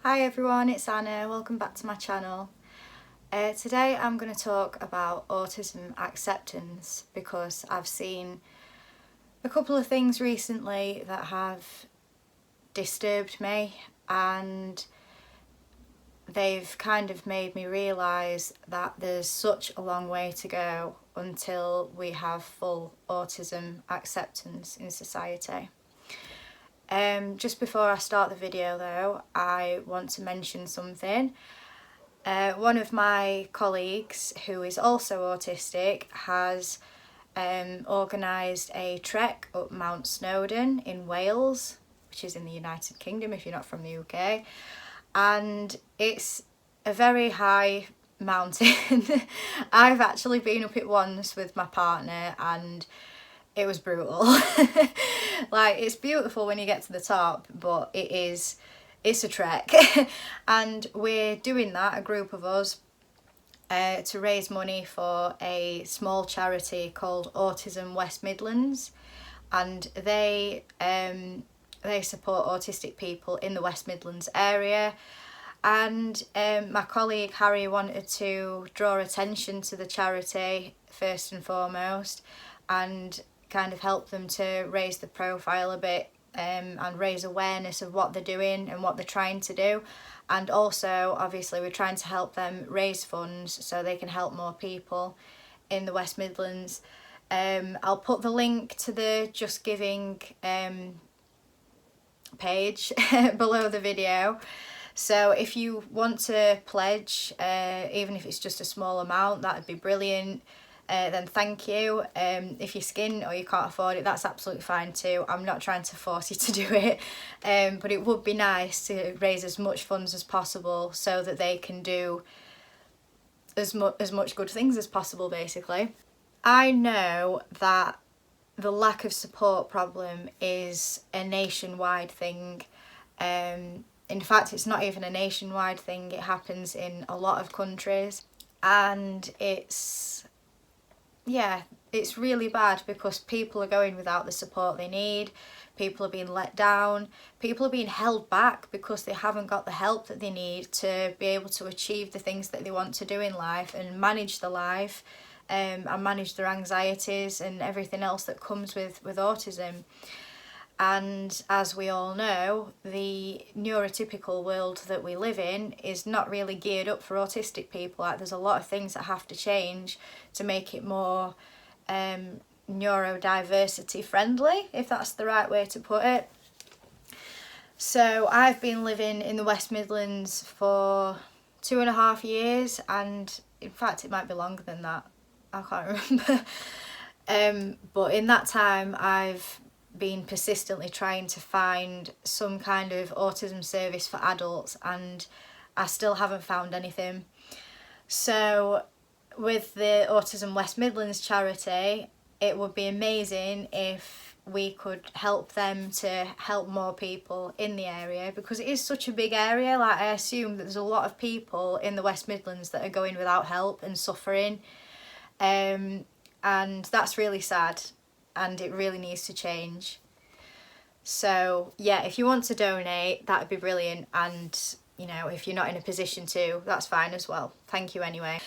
Hi everyone, it's Anna. Welcome back to my channel. Today I'm going to talk about autism acceptance because I've seen a couple of things recently that have disturbed me, and they've kind of made me realise that there's such a long way to go until we have full autism acceptance in society. Just before I start the video though, I want to mention something. One of my colleagues who is also autistic has organised a trek up Mount Snowdon in Wales, which is in the United Kingdom if you're not from the UK, and it's a very high mountain. I've actually been up it once with my partner and it was brutal. Like, it's beautiful when you get to the top, but it's a trek. And we're doing that, a group of us, to raise money for a small charity called Autism West Midlands, and they support autistic people in the West Midlands area. And my colleague Harry wanted to draw attention to the charity first and foremost, and kind of help them to raise the profile a bit, and raise awareness of what they're doing and what they're trying to do. And also, obviously, we're trying to help them raise funds so they can help more people in the West Midlands. I'll put the link to the Just Giving page below the video. So if you want to pledge, even if it's just a small amount, that'd be brilliant. Then thank you. If you're skint or you can't afford it, that's absolutely fine too. I'm not trying to force you to do it, but it would be nice to raise as much funds as possible so that they can do as much good things as possible, basically. I know that the lack of support problem is a nationwide thing. In fact, it's not even a nationwide thing. It happens in a lot of countries, and it's really bad because people are going without the support they need. People are being let down. People are being held back because they haven't got the help that they need to be able to achieve the things that they want to do in life and manage their life, and manage their anxieties and everything else that comes with autism. And as we all know, the neurotypical world that we live in is not really geared up for autistic people. Like, there's a lot of things that have to change to make it more neurodiversity friendly, if that's the right way to put it. So I've been living in the West Midlands for 2.5 years, and in fact it might be longer than that, I can't remember. But in that time I've been persistently trying to find some kind of autism service for adults, and I still haven't found anything. So with the Autism West Midlands charity, it would be amazing if we could help them to help more people in the area, because it is such a big area. Like, I assume that there's a lot of people in the West Midlands that are going without help and suffering, and that's really sad, and it really needs to change. So yeah, if you want to donate, that would be brilliant, and you know, if you're not in a position to, that's fine as well. Thank you anyway.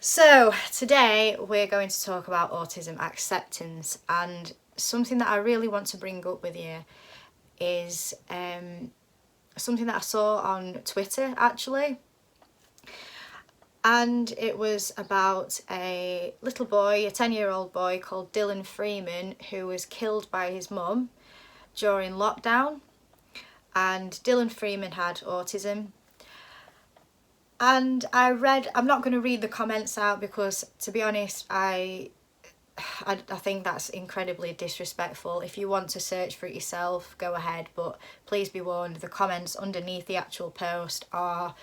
So today we're going to talk about autism acceptance, and something that I really want to bring up with you is something that I saw on Twitter actually. And it was about a little boy, a 10-year-old boy called Dylan Freeman, who was killed by his mum during lockdown. And Dylan Freeman had autism. And I'm not going to read the comments out because, to be honest, I think that's incredibly disrespectful. If you want to search for it yourself, go ahead, but please be warned, the comments underneath the actual post are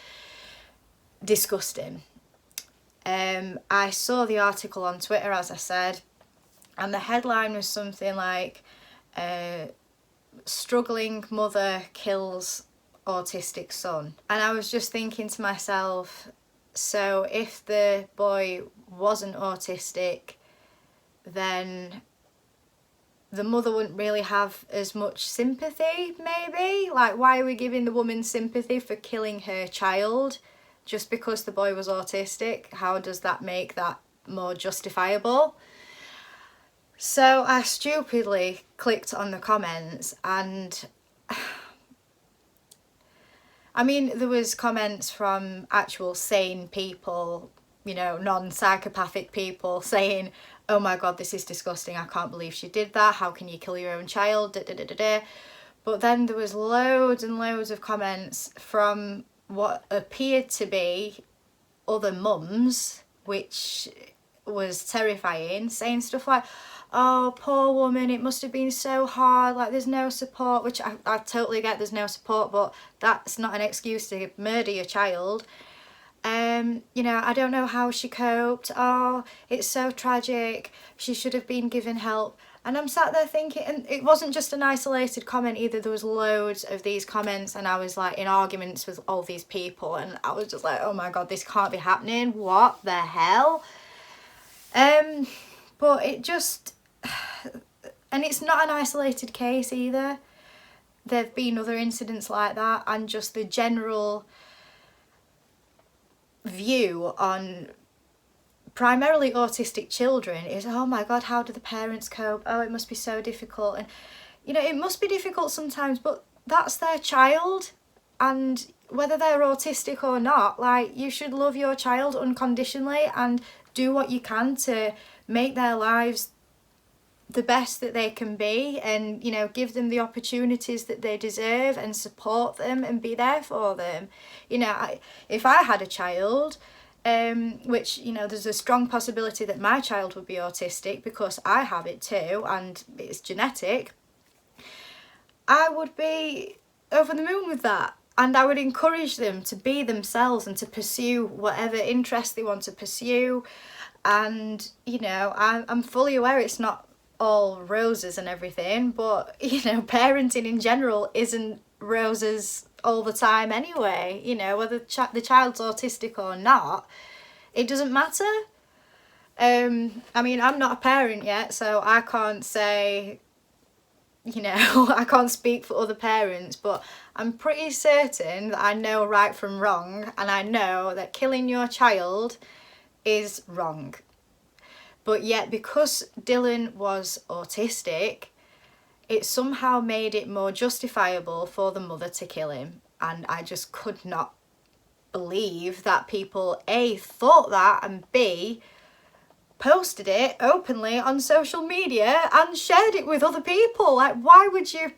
disgusting. I saw the article on Twitter, as I said, and the headline was something like struggling mother kills autistic son. And I was just thinking to myself, so if the boy wasn't autistic, then the mother wouldn't really have as much sympathy, maybe. Like, why are we giving the woman sympathy for killing her child just because the boy was autistic? How does that make that more justifiable? So I stupidly clicked on the comments, and I mean, there was comments from actual sane people, you know, non-psychopathic people saying, oh my god, this is disgusting, I can't believe she did that, how can you kill your own child, da da da da da. But then there was loads and loads of comments from what appeared to be other mums, which was terrifying, saying stuff like, oh, poor woman, it must have been so hard, like there's no support, which I totally get, there's no support, but that's not an excuse to murder your child. You know, I don't know how she coped, oh, it's so tragic, she should have been given help. And I'm sat there thinking, and it wasn't just an isolated comment either, there was loads of these comments, and I was like in arguments with all these people, and I was just like, oh my god, this can't be happening, what the hell? But it just, and it's not an isolated case either, there've been other incidents like that, and just the general view on primarily autistic children is, oh my god, how do the parents cope, oh it must be so difficult. And you know, it must be difficult sometimes, but that's their child, and whether they're autistic or not, like, you should love your child unconditionally and do what you can to make their lives the best that they can be, and you know, give them the opportunities that they deserve and support them and be there for them. You know, if I had a child, which, you know, there's a strong possibility that my child would be autistic because I have it too and it's genetic, I would be over the moon with that, and I would encourage them to be themselves and to pursue whatever interest they want to pursue. And you know, I'm fully aware it's not all roses and everything, but you know, parenting in general isn't roses all the time anyway. You know, whether the child's autistic or not, it doesn't matter. I mean, I'm not a parent yet, so I can't say, you know, I can't speak for other parents, but I'm pretty certain that I know right from wrong, and I know that killing your child is wrong. But yet, because Dylan was autistic, it somehow made it more justifiable for the mother to kill him. And I just could not believe that people A, thought that, and B, posted it openly on social media and shared it with other people. Like, why would you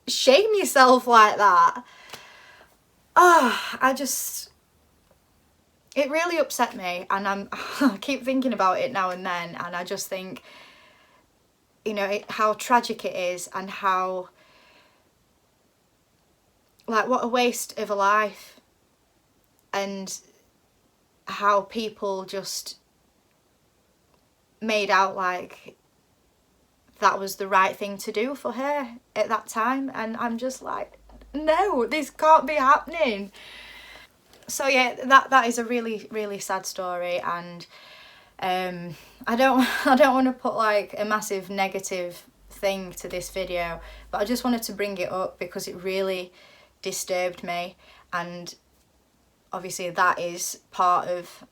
shame yourself like that? It really upset me, and I keep thinking about it now and then, and I just think, you know, how tragic it is, and how, like, what a waste of a life, and how people just made out like that was the right thing to do for her at that time, and I'm just like, no, this can't be happening. So yeah, that is a really, really sad story, and I don't want to put like a massive negative thing to this video, but I just wanted to bring it up because it really disturbed me, and obviously that is part of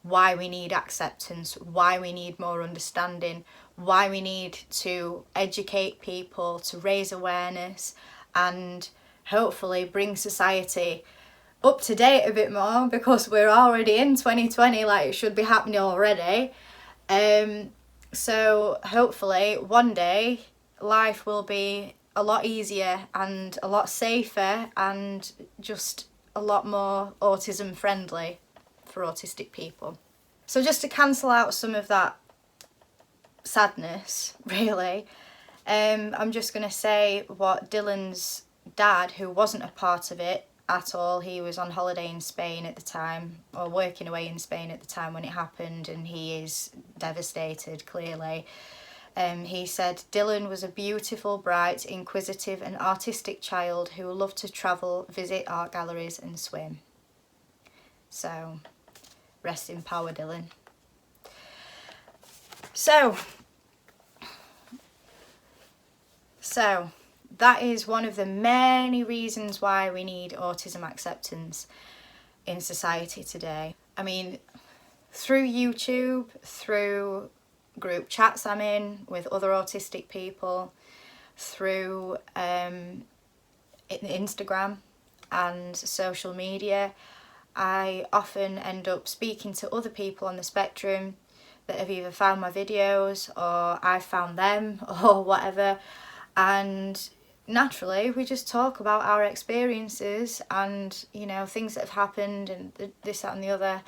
why we need acceptance, why we need more understanding, why we need to educate people, to raise awareness, and hopefully bring society up to date a bit more, because we're already in 2020, like, it should be happening already. So hopefully one day life will be a lot easier and a lot safer and just a lot more autism friendly for autistic people. So just to cancel out some of that sadness, really, I'm just going to say what Dylan's dad, who wasn't a part of it at all, he was on holiday in Spain at the time, or working away in Spain at the time when it happened, and he is devastated, clearly. He said, Dylan was a beautiful, bright, inquisitive and artistic child who loved to travel, visit art galleries and swim. So, rest in power, Dylan. So, So that is one of the many reasons why we need autism acceptance in society today. I mean, through YouTube, through group chats I'm in with other autistic people, through Instagram and social media, I often end up speaking to other people on the spectrum that have either found my videos or I've found them or whatever, and naturally we just talk about our experiences and, you know, things that have happened and this, that and the other.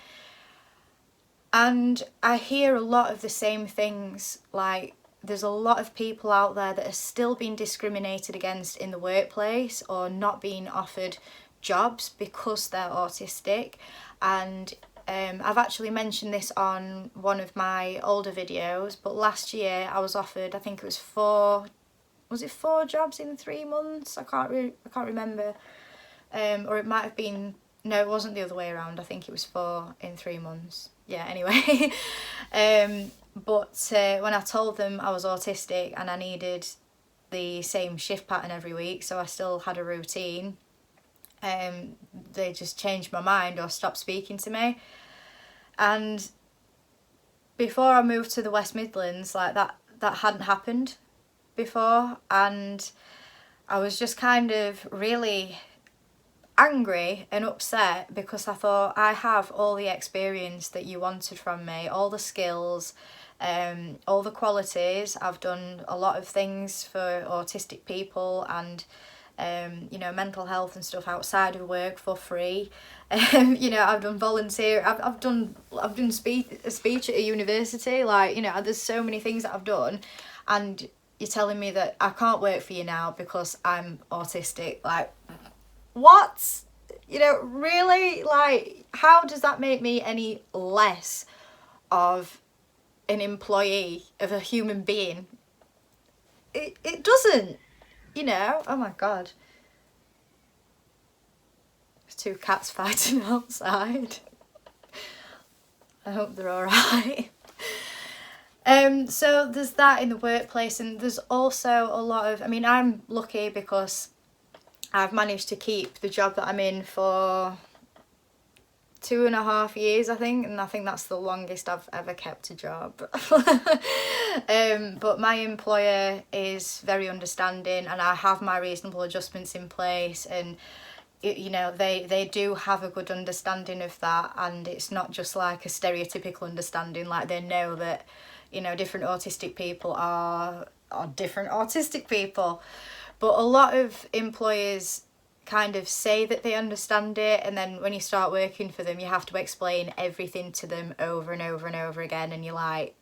And I hear a lot of the same things, like there's a lot of people out there that are still being discriminated against in the workplace or not being offered jobs because they're autistic. And I've actually mentioned this on one of my older videos, but last year I was offered, I think it was four jobs in 3 months? I can't remember. Or it might have been, no, it wasn't the other way around. I think it was 4 in 3 months. Yeah, anyway. But when I told them I was autistic and I needed the same shift pattern every week, so I still had a routine, they just changed my mind or stopped speaking to me. And before I moved to the West Midlands, like that hadn't happened before, and I was just kind of really angry and upset because I thought, I have all the experience that you wanted from me, all the skills, all the qualities. I've done a lot of things for autistic people and you know, mental health and stuff outside of work for free. You know, I've done volunteer, I've done a speech at a university, like, you know, there's so many things that I've done, and you're telling me that I can't work for you now because I'm autistic. Like, what? You know, really? Like, how does that make me any less of an employee, of a human being? It doesn't, you know. Oh my god. There's 2 cats fighting outside. I hope they're alright. So there's that in the workplace, and there's also a lot of, I mean, I'm lucky because I've managed to keep the job that I'm in for 2.5 years, I think, and I think that's the longest I've ever kept a job. But my employer is very understanding, and I have my reasonable adjustments in place, and you know, they do have a good understanding of that, and it's not just like a stereotypical understanding, like they know that, you know, different autistic people are different autistic people. But a lot of employers kind of say that they understand it, and then when you start working for them, you have to explain everything to them over and over and over again, and you're like,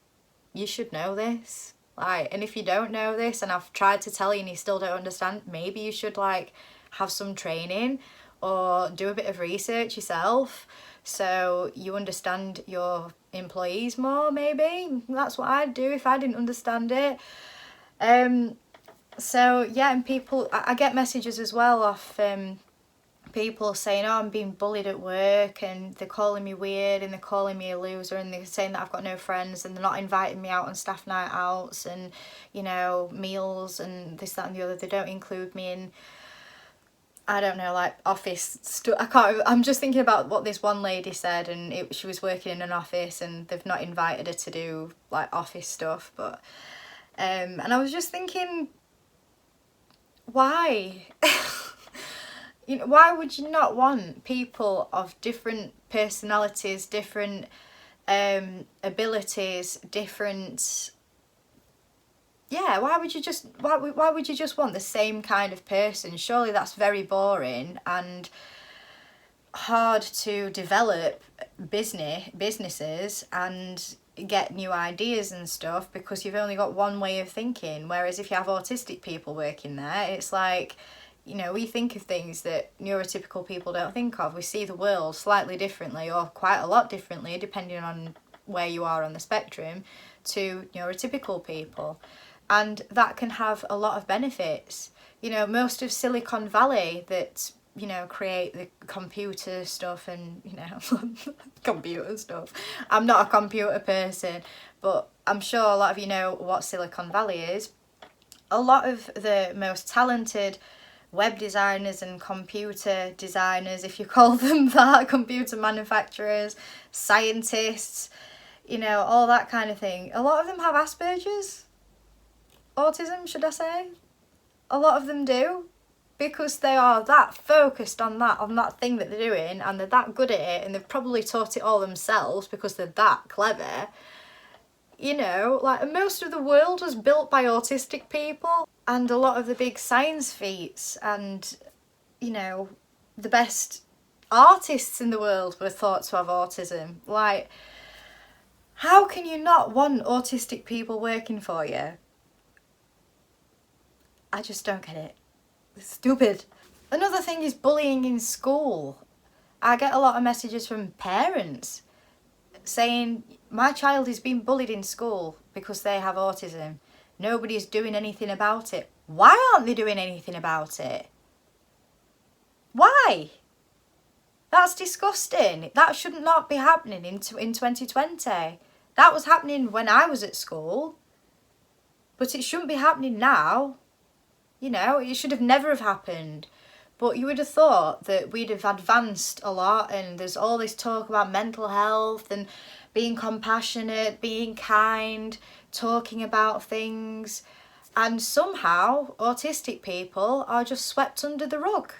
you should know this. Like, and if you don't know this, and I've tried to tell you and you still don't understand, maybe you should like have some training or do a bit of research yourself so you understand your employees more. Maybe that's what I'd do if I didn't understand it. So yeah, and people, I get messages as well off people saying, oh, I'm being bullied at work, and they're calling me weird, and they're calling me a loser, and they're saying that I've got no friends, and they're not inviting me out on staff night outs and, you know, meals and this, that and the other. They don't include me in, I don't know, like office stuff. I'm just thinking about what this one lady said, and she was working in an office and they've not invited her to do like office stuff. But and I was just thinking, why? You know, why would you not want people of different personalities, different abilities, different, yeah, why would you just want the same kind of person? Surely that's very boring and hard to develop businesses and get new ideas and stuff, because you've only got one way of thinking. Whereas if you have autistic people working there, it's like, you know, we think of things that neurotypical people don't think of. We see the world slightly differently, or quite a lot differently, depending on where you are on the spectrum, to neurotypical people. And that can have a lot of benefits. You know, most of Silicon Valley that, you know, create the computer stuff and, you know, computer stuff. I'm not a computer person, but I'm sure a lot of you know what Silicon Valley is. a lot of the most talented web designers and computer designers, if you call them that, computer manufacturers, scientists, you know, all that kind of thing, a lot of them have Asperger's. Autism, should I say? A lot of them do, because they are that focused on that thing that they're doing, and they're that good at it, and they've probably taught it all themselves because they're that clever. You know, like, most of the world was built by autistic people, and a lot of the big science feats and, you know, the best artists in the world were thought to have autism. Like, how can you not want autistic people working for you? I just don't get it. It's stupid. Another thing is bullying in school. I get a lot of messages from parents saying, my child is being bullied in school because they have autism. Nobody's doing anything about it. Why aren't they doing anything about it? Why? That's disgusting. That should not be happening in 2020. That was happening when I was at school. But it shouldn't be happening now. You know, it should have never have happened. But you would have thought that we'd have advanced a lot, and there's all this talk about mental health and being compassionate, being kind, talking about things, and somehow autistic people are just swept under the rug.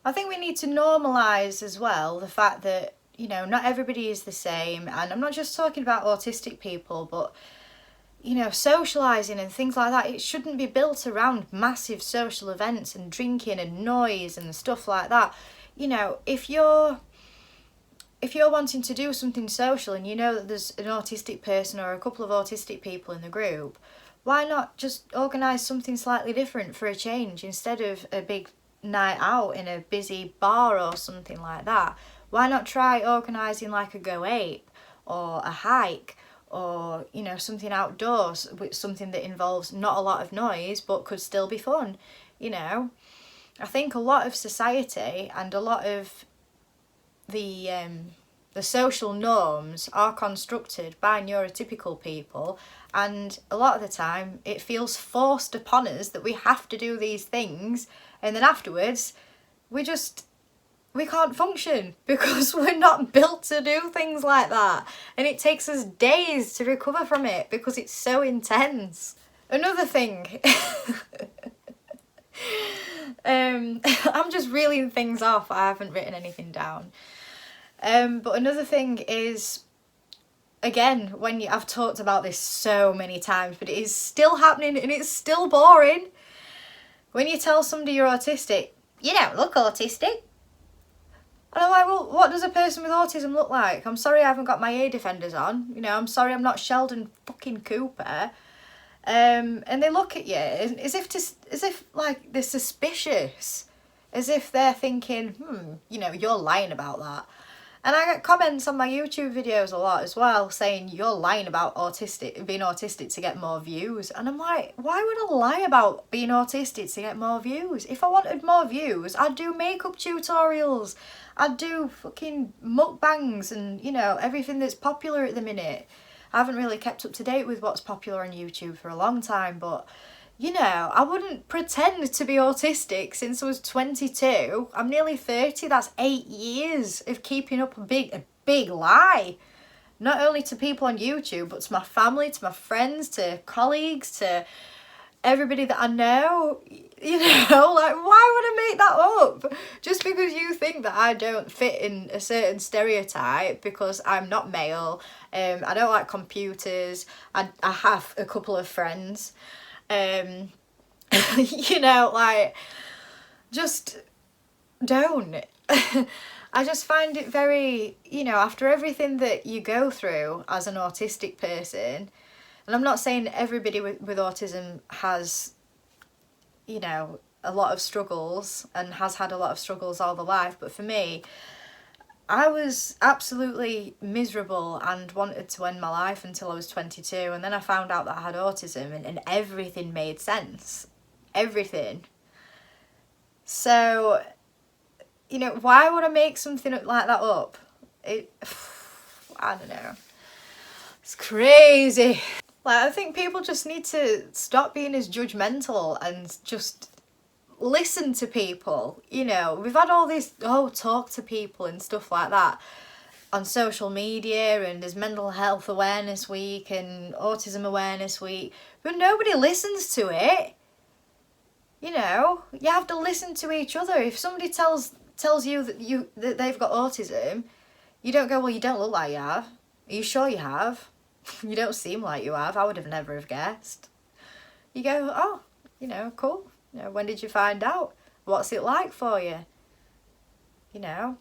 I think we need to normalise as well the fact that, you know, not everybody is the same, and I'm not just talking about autistic people, but, you know, socialising and things like that, it shouldn't be built around massive social events and drinking and noise and stuff like that. You know, if you're wanting to do something social and you know that there's an autistic person or a couple of autistic people in the group, why not just organise something slightly different for a change instead of a big night out in a busy bar or something like that? Why not try organising like a go ape or a hike, or, you know, something outdoors with something that involves not a lot of noise but could still be fun? You know, I think a lot of society and a lot of the social norms are constructed by neurotypical people, and a lot of the time it feels forced upon us that we have to do these things, and then afterwards we can't function because we're not built to do things like that, and it takes us days to recover from it because it's so intense. Another thing, I'm just reeling things off, I haven't written anything down. But another thing is, again, I've talked about this so many times, but it is still happening and it's still boring. When you tell somebody you're autistic, you don't look autistic. And I'm like, well, what does a person with autism look like? I'm sorry I haven't got my ear defenders on. You know, I'm sorry I'm not Sheldon fucking Cooper. And they look at you as if like they're suspicious. As if they're thinking, you know, you're lying about that. And I get comments on my YouTube videos a lot as well saying you're lying about being autistic to get more views. And I'm like, why would I lie about being autistic to get more views? If I wanted more views, I'd do makeup tutorials. I'd do fucking mukbangs and, you know, everything that's popular at the minute. I haven't really kept up to date with what's popular on YouTube for a long time, but, you know, I wouldn't pretend to be autistic since I was 22. I'm nearly 30. That's 8 years of keeping up a big lie. Not only to people on YouTube, but to my family, to my friends, to colleagues, to everybody that I know. You know, like, why would I make that up? Just because you think that I don't fit in a certain stereotype because I'm not male, I don't like computers, I have a couple of friends. You know, like, just don't. I just find it very, you know, after everything that you go through as an autistic person, and I'm not saying everybody with autism has, you know, a lot of struggles and has had a lot of struggles all their life, but for me, I was absolutely miserable and wanted to end my life until I was 22, and then I found out that I had autism, and everything made sense. Everything. So, you know, why would I make something like that up? I don't know. It's crazy. Like, I think people just need to stop being as judgmental and just listen to people. You know, we've had all this, talk to people and stuff like that on social media, and there's Mental Health Awareness Week and Autism Awareness Week, but nobody listens to it. You know, you have to listen to each other. If somebody tells you that they've got autism, you don't go, well, you don't look like you have. Are you sure you have? You don't seem like you have. I would have never have guessed. You go, oh, you know, cool. You know, when did you find out? What's it like for you? You know,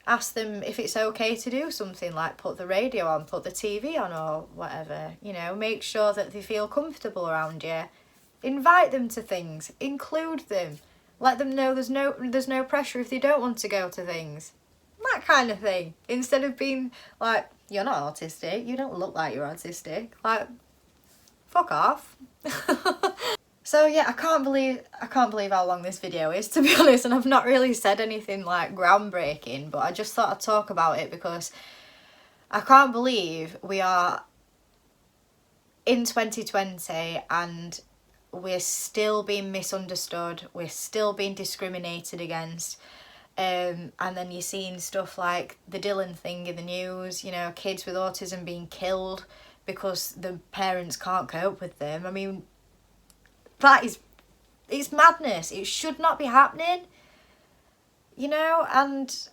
ask them if it's okay to do something like put the radio on, put the TV on or whatever. You know, make sure that they feel comfortable around you. Invite them to things. Include them. Let them know there's no pressure if they don't want to go to things. That kind of thing. Instead of being like, you're not autistic, you don't look like you're autistic. Like, fuck off. So yeah, I can't believe how long this video is, to be honest, and I've not really said anything like groundbreaking, but I just thought I'd talk about it because I can't believe we are in 2020 and we're still being misunderstood, we're still being discriminated against. And then you're seeing stuff like the Dylan thing in the news, you know, kids with autism being killed because the parents can't cope with them. I mean, it's madness. It should not be happening, you know, and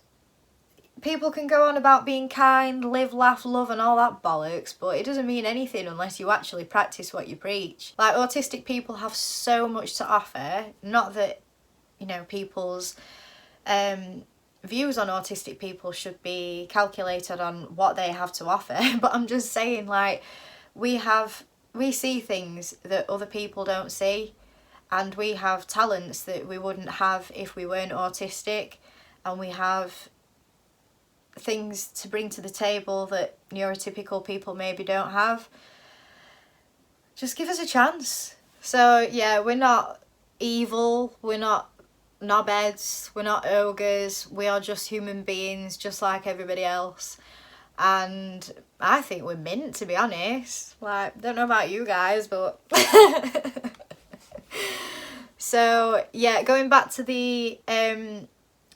people can go on about being kind, live, laugh, love and all that bollocks, but it doesn't mean anything unless you actually practice what you preach. Like, autistic people have so much to offer. Not that, you know, people's views on autistic people should be calculated on what they have to offer, but I'm just saying, like, we see things that other people don't see, and we have talents that we wouldn't have if we weren't autistic, and we have things to bring to the table that neurotypical people maybe don't have. Just give us a chance. So yeah, we're not evil, we're not knobheads, we're not ogres, we are just human beings just like everybody else, and I think we're mint, to be honest. Like, don't know about you guys, but so yeah, going back to the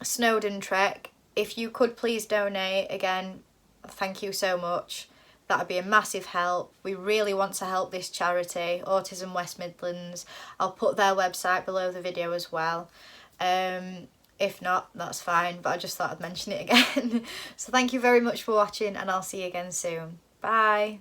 Snowdon trek, if you could please donate, again, thank you so much. That would be a massive help. We really want to help this charity, Autism West Midlands. I'll put their website below the video as well. If not, that's fine, but I just thought I'd mention it again. So thank you very much for watching, and I'll see you again soon. Bye.